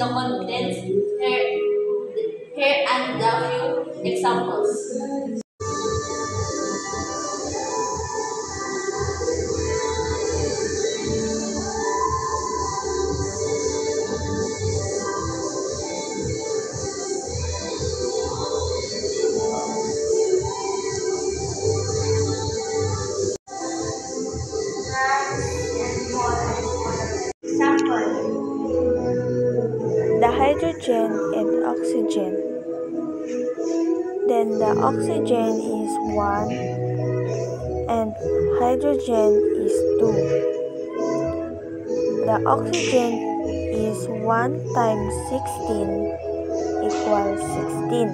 the contents. Here and the few examples. The hydrogen and oxygen. Then the oxygen is 1 and hydrogen is 2. The oxygen is 1 times 16 equals 16.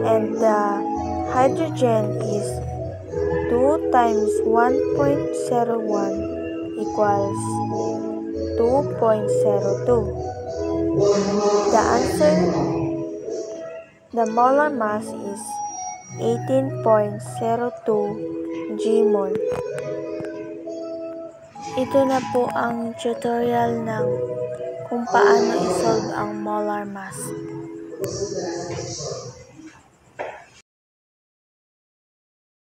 And the hydrogen is 2 times 1.01 equals 2.02. The answer, the molar mass is 18.02 gmol. Ito na po ang tutorial ng kung paano isolve ang molar mass.